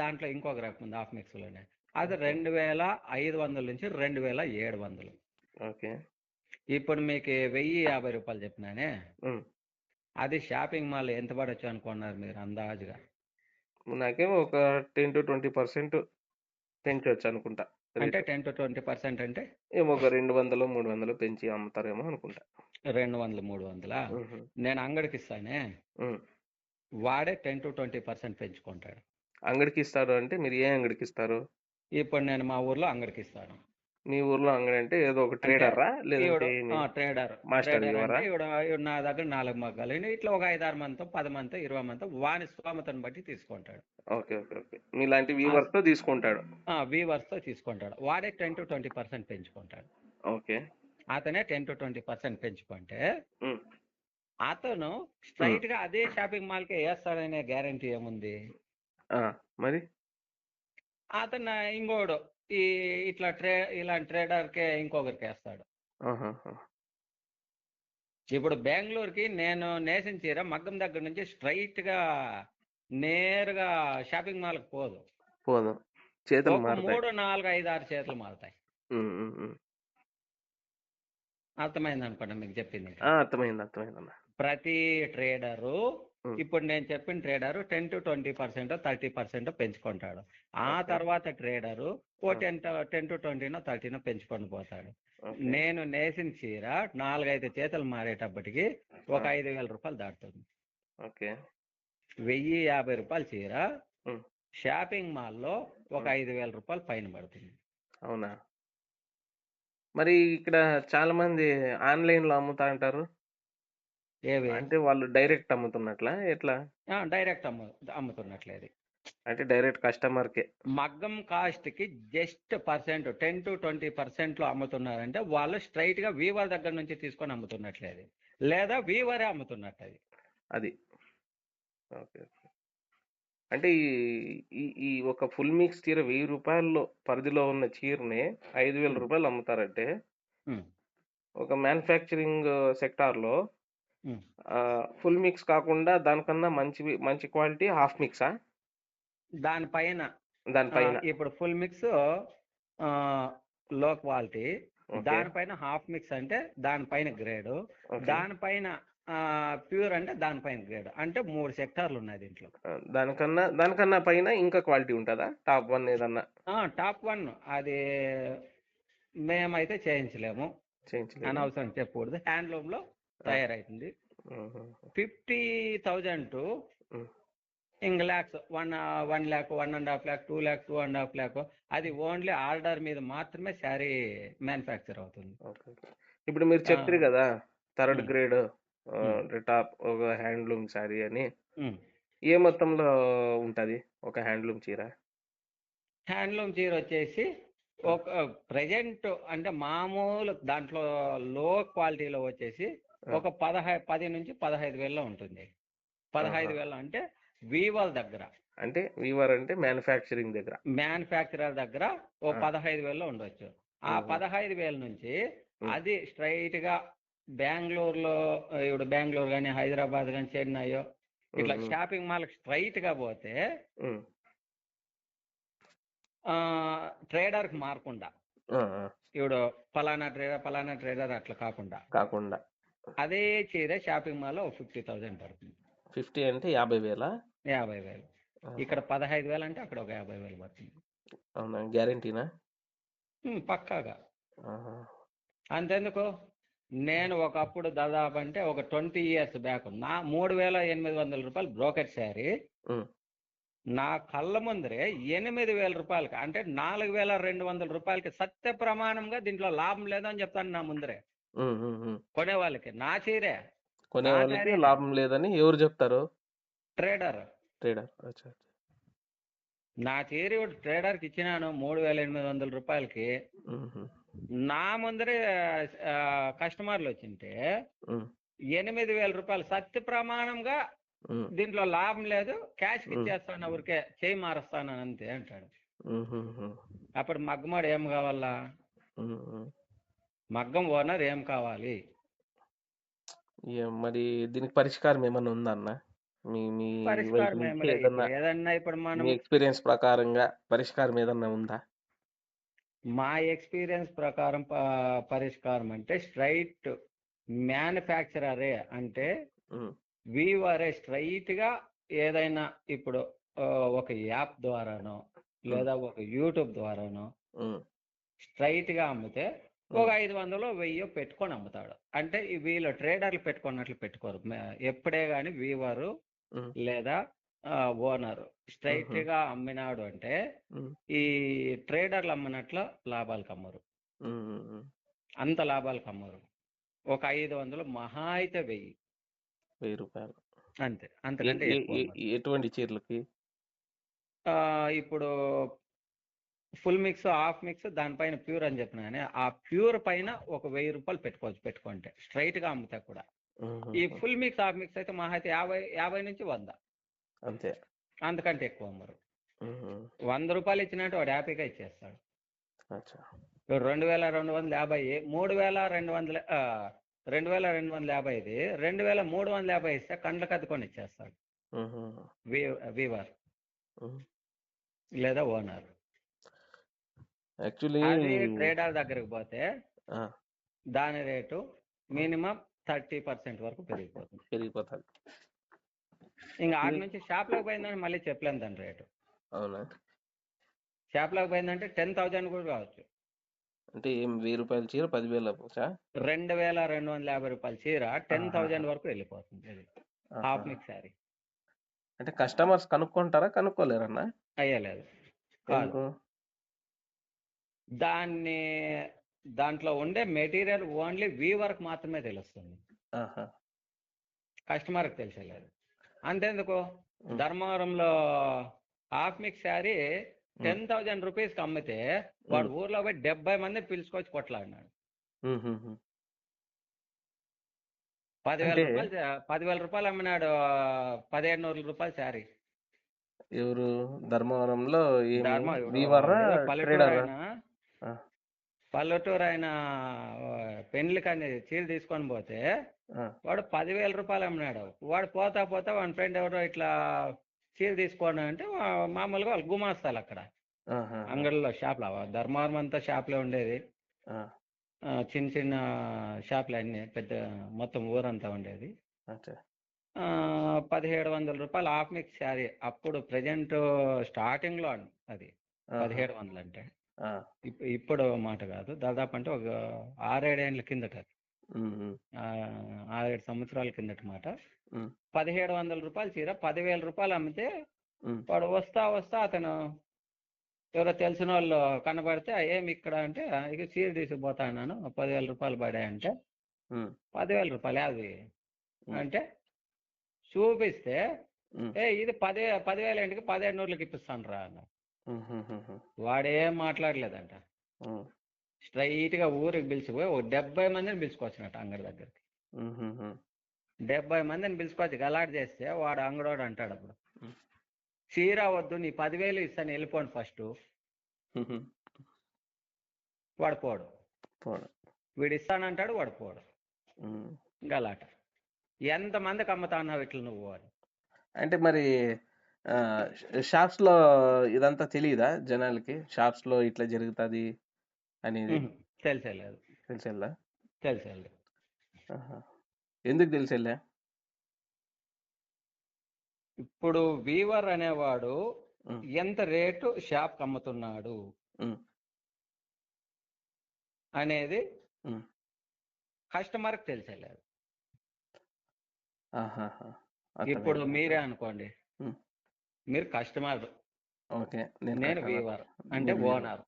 దాంట్లో ఇంకొక రకం ఉంది హాఫ్ మిక్స్లోనే. అది 2500 నుంచి 2700. ఓకే. ఇప్పుడు మీకు ₹1050 చెప్పినానే, అది షాపింగ్ మాల్ ఎంత పడొచ్చు అనుకున్నారు మీరు అందాజుగా? నాకేమో ఒక 10-20% పెంచొచ్చు అనుకుంటా అంటే రేటు. 10-20% అంటే ఏమో ఒక 200, 300 పెంచి అమ్ముతారేమో అనుకుంటా. 200, 300. నేను అంగడికి ఇస్తానే, వాడే 10-20% పెంచుకుంటాడు. అంగడికి ఇస్తారు అంటే మీరు ఏ అంగడికి ఇస్తారు? ఇప్పుడు నేను మా ఊర్లో అంగడికి ఇస్తాను. మీ ఊర్లో అంగడి అంటే ఏదో ఒక అంటే ట్రేడరా లేదంటే ఈవిడ ట్రేడర్ మాస్టర్ అంటే ఇవ్వరా? ఈవిడ నా దగ్గర 4 మగ్గాలు ఇట్లా ఒక 5-6 మందితో 10 మందితో 20 మందితో వాని స్తోమతను బట్టి తీసుకుంటాడు. ఓకే. మీలాంటి వ్యూవర్స్ తో తీసుకుంటాడు. వీవర్స్తో తీసుకుంటాడు. వాడే 10-20% పెంచుకుంటాడు. ఓకే. అతనే 10-20% పెంచుకుంటే అతను స్ట్రైట్ గా అదే షాపింగ్ మాల్ కే వేస్తాడనే గ్యారంటీ ఏముంది? మరి అతను ఇంకోడు ఇట్లా ఇలాంటి ట్రేడర్ కే ఇంకొకరికి వేస్తాడు. ఇప్పుడు బెంగళూరుకి నేను నేసిన చీర మగ్గం దగ్గర నుంచి స్ట్రైట్ గా నేరుగా షాపింగ్ మాల్ కి పోదు. చేతులు ఒక మారుతాయి. 3, 4, 5, 6 చేతులు మారుతాయి. అర్థమైంది అనుకోండి మీకు చెప్పింది. అర్థమైందన్న. ప్రతి ట్రేడరు ఇప్పుడు నేను చెప్పిన ట్రేడరు 10-20%, 30% పెంచుకుంటాడు. ఆ తర్వాత ట్రేడరు 10-20, 30 పెంచుకొని పోతాడు. నేను నేసిన చీర 4-5 చేతులు మారేటప్పటికి ఒక ₹5000 దాటుతుంది. ఓకే. ₹1050 చీర షాపింగ్ మాల్లో ఒక ₹5000 పైన పడుతుంది. అవునా? మరి ఇక్కడ చాలా మంది ఆన్లైన్ లో అమ్ముతా అంటారు. ఏవి అంటే వాళ్ళు డైరెక్ట్ అమ్ముతున్నట్లా ఎట్లా? డైరెక్ట్ అమ్ముతున్నట్లేదు. అంటే డైరెక్ట్ కస్టమర్ కే మగ్గం కాస్ట్ కి జస్ట్ 10-20% లో అమ్ముతున్నారంటే వాళ్ళు స్ట్రైట్ గా వీవర్ దగ్గర నుంచి తీసుకొని అమ్ముతున్నట్లేదు, లేదా వీవరే అమ్ముతున్నట్టు అది. ఓకే. అంటే ఈ ఒక ఫుల్ మిక్స్ చీర ₹1000 పరిధిలో ఉన్న చీరని ₹5000 అమ్ముతారంటే ఒక మ్యానుఫ్యాక్చరింగ్ సెక్టార్ లో ఫుల్ మిక్స్ కాకుండా దానికన్నా మంచి క్వాలిటీ హాఫ్ మిక్సా? దానిపైన ఇప్పుడు ఫుల్ మిక్స్ లో క్వాలిటీ, దానిపైన హాఫ్ మిక్స్ అంటే దానిపైన గ్రేడ్, దానిపైన ప్యూర్ అంటే దానిపైన గ్రేడ్. అంటే 3 సెక్టార్లు ఉన్నాయి దీంట్లో. దానికన్నా పైన ఇంకా క్వాలిటీ ఉంటుందా? టాప్ 1 ఏదన్నా? టాప్ 1 అది మేమైతే చేయించలేము, అనవసరం చెప్పకూడదు. హ్యాండ్లూమ్ లో తయారైతుంది. 50,000 to lakhs, 1 lakh, 1.5 lakh, 2 lakh, 2.5 lakh. అది ఓన్లీ ఆర్డర్ మీద మాత్రమే శారీ మ్యానుఫ్యాక్చర్ అవుతుంది. ఇప్పుడు మీరు చెప్తారు కదా థర్డ్ గ్రేడ్ టాప్ ఒక హ్యాండ్లూమ్ శారీ అని, ఏ మొత్తంలో ఉంటది ఒక హ్యాండ్లూమ్ చీర? హ్యాండ్లూమ్ చీర వచ్చేసి ఒక ప్రెజెంట్ అంటే మామూలు దాంట్లో లో క్వాలిటీలో వచ్చేసి ఒక 10 నుంచి 15,000 ఉంటుంది. 15,000 అంటే వీవర్ దగ్గర, అంటే వీవర్ అంటే మ్యానుఫ్యాక్చరింగ్ దగ్గర, మ్యానుఫ్యాక్చరర్ దగ్గర ఓ 15,000 ఉండొచ్చు. ఆ 15,000 నుంచి అది స్ట్రైట్ గా బెంగళూరులో, ఇప్పుడు బెంగళూరు కానీ హైదరాబాద్ కానీ చెన్నై ఇట్లా షాపింగ్ మాల్ స్ట్రైట్ గా పోతే ట్రేడర్ కి మారకుండా, ఇప్పుడు ఫలానా ట్రేడర్ అట్లా కాకుండా అదే చీర షాపింగ్ మాల్ 50,000 పడుతుంది. 50 అంటే 50,000? 50,000. ఇక్కడ 15,000 అంటే అక్కడ ఒక 50,000 పడుతుంది. అవునా? గ్యారంటీనా? పక్కాగా. అంతెందుకు, నేను ఒకప్పుడు దాదాపు అంటే ఒక 20 years బ్యాక్ నా ₹3,800 బ్రోకెట్ శారీ నా కళ్ళ ముందరే ₹8,000 అంటే ₹4,200 సత్య ప్రమాణంగా దీంట్లో లాభం లేదని చెప్తాను నా ముందరే కొనేవాళ్ళకి. నా చీరే కొనేవాళ్ళకి లాభం లేదని ఎవరు చెప్తారు? ట్రేడర్. నా చీర ట్రేడర్ కి ఇచ్చినాను ₹3,800. నా ముందరే కస్టమర్లు వచ్చింటే ₹8,000 సత్య ప్రమాణంగా దీంట్లో లాభం లేదు, క్యాష్ ఇచ్చేస్తాను, ఊరికే చేయి మారుస్తాను అంతే అంటాడు. అప్పుడు మగ్గమాడు ఏం కావాలా? మగ్గం ఓనర్ ఏం కావాలి? మరి దీనికి పరిష్కారం ఏమన్నా ఉందా అన్న? మీ మీ వైపు పరిష్కారం నుంచి ఏమిలే. ఏదన్నా ఇప్పుడు ఏదన్నా ఇప్పుడు మీ మనం ఎక్స్పీరియన్స్ ప్రకారంగా పరిష్కారం ఏదన్నా ఉందా? మా ఎక్స్పీరియన్స్ ప్రకారం పరిష్కారం అంటే స్ట్రైట్ మ్యానుఫ్యాక్చరరే అంటే ఉమ్, వీవరే స్ట్రైట్ గా ఏదైనా ఇప్పుడు ఆ, ఒక యాప్ ద్వారానో ఉమ్, లేదా ఒక యూట్యూబ్ ద్వారానో ఉమ్, స్ట్రైట్ గా అమ్మితే ఒక ఉమ్, 500 1000 పెట్టుకొని అమ్ముతాడు. అంటే ఈ వీళ్ళు ట్రేడర్లు పెట్టుకున్నట్లు పెట్టుకోరు. ఎప్పుడే గాని వీవరు ఉమ్, లేదా ఓనర్ స్ట్రైట్ ఉహు, గా అమ్మినాడు అంటే ఉమ్, ఈ ట్రేడర్లు అమ్మినట్లు లాభాలకు అమ్మరు. ఉమ్, ఉమ్. అంత లాభాలకు అమ్మరు. ఒక 500 మహా అయితే 1000 ₹1000. అంతే, అంతకంటే ఎక్కువ అమ్మరు. ఎటువంటి చీరలకి? ఇప్పుడు ఫుల్ మిక్స్ హాఫ్ మిక్స్ దానిపైన ప్యూర్ అని చెప్పిన కానీ ఆ ప్యూర్ పైన ఒక ₹1000 పెట్టుకోవచ్చు పెట్టుకుంటే స్ట్రైట్ గా అమ్ముతా కూడా. ఉహు, ఈ ఫుల్ మిక్స్ హాఫ్ మిక్స్ అయితే మహా అయితే 50 నుంచి 100 అంతే. అంతకంటే ఎక్కువ అమ్మరు. ఉహు, ₹100 ఇచ్చినట్టు వాడు హ్యాపీగా ఇచ్చేస్తాడు. అచ్చా. 2250 3250 2250 2350 ఇస్తే కండ్లకు అద్దుకొని ఇచ్చేస్తాడు ఉహు, వీవర్ ఉహు. లేదా ఓనర్. యాక్చువల్లీ అది ట్రేడర్ దగ్గరికి పోతే ఆ, దాని రేటు మినిమం 30% వరకు పెరిగిపోతుంది. పెరిగిపోతుంది. ఇంకా ఆడ నుంచి షాప్లోకి పోయిందంటే మళ్ళీ చెప్పలేము దాని రేటు. అవునా? షాప్లోకి పోయిందంటే 10,000 కూడా కావచ్చు. అంటే ఏం ₹1000 చీర 10,000 అవ్వచ్చా? ₹2250 చీర 10,000 వరకు వెళ్ళిపోతుంది. అది హాఫ్ మిక్స్ శారీ. అంటే కస్టమర్స్ కనుక్కుంటారా, కనుక్కోలేరన్నా? అయ్యలేదు కాదు. ఎందుకు? దాంట్లో ఉండే మెటీరియల్ ఓన్లీ వీవర్కి మాత్రమే తెలుస్తుంది, ఆహా. కస్టమర్కి తెలిసేలేదు. అంతేందుకు ఉమ్, ధర్మవరంలో హాఫ్ మిక్స్ శారీ ఉమ్, 10,000 రూపీస్కి అమ్మితే వాడు ఊర్లో పోయి 70 మందిని పిలుచుకొచ్చి కొట్లాడినాడు. ఉమ్, ఉమ్, ఉమ్. 10,000 అంటే రూపాయలు 10,000 రూపాయలు అమ్మినాడు. ₹1,700 శారీ. ఎవరు ధర్మవరంలో? ఏమి ధర్మ ఇప్పుడు వీవరా, ఏదో పల్లెటూరు ట్రేడరా? అయినా పెళ్లికని చీర తీసుకొని పోతే వాడు ₹10,000 అమ్మినాడు. వాడు పోతా పోతా వాడి ఫ్రెండ్ ఎవరో ఇట్లా చీర తీసుకోండి అంటే మామూలుగా వాళ్ళు గుమాస్తాలు అక్కడ అంగడిలో షాప్లో ధర్మవరం అంతా షాప్లో ఉండేది. చిన్న చిన్న షాపులు అన్నీ పెద్ద మొత్తం ఊరంతా ఉండేది. ₹1,700 హాఫ్ మిక్స్ శారీ. అప్పుడు ప్రజెంట్ స్టార్టింగ్ లో అది 1,700 అంటే ఇప్పుడు మాట కాదు, దాదాపు అంటే ఒక 6-7 ఏళ్ళ కిందట, 6-7 సంవత్సరాల కిందట మాట. ₹1,700 చీర 10,000 అమ్మితే వాడు వస్తా వస్తా అతను ఎవరో తెలిసిన వాళ్ళు కనబడితే ఏమి ఇక్కడ అంటే ఇక చీర తీసుకుపోతాను ₹10,000 పడాయంటే ₹10,000 అది అంటే చూపిస్తే ఇది 10,000 ఏంటికి 1,700కి ఇప్పిస్తాను రా అన్న. వాడేం మాట్లాడలేదంట. స్ట్రైట్ గా ఊరికి పిలిచిపోయి ఒక 70 మందిని పిలుచుకొచ్చినట్టు అంగడి దగ్గరికి. 70 మందిని పిలుచుకొచ్చి గలాట్ చేస్తే వాడు అంగడోడు అంటాడు అప్పుడు, చీర వద్దు నీ 10,000 ఇస్తాను వెళ్ళిపోండి ఫస్ట్. వాడు పోడు, వీడు ఇస్తానంటాడు, వాడు పోడు. గలాట. ఎంతమందికి అమ్ముతా అన్నావు ఇట్లా నువ్వు అని. అంటే మరి షాప్స్ లో ఇదంతా తెలియదా జనాలకి? షాప్స్ లో ఇట్లా జరుగుతుంది అనేది తెలిసేలేదు. తెలిసేలా? తెలిసేలేదు. ఎందుకు తెలిసేలే? ఇప్పుడు వీవర్ అనేవాడు ఎంత రేటు షాప్ అమ్ముతున్నాడు అనేది కస్టమర్కి తెలిసేలేదు. ఇప్పుడు మీరే అనుకోండి, మీరు కస్టమర్, నేను వీవర్ అంటే ఓనర్.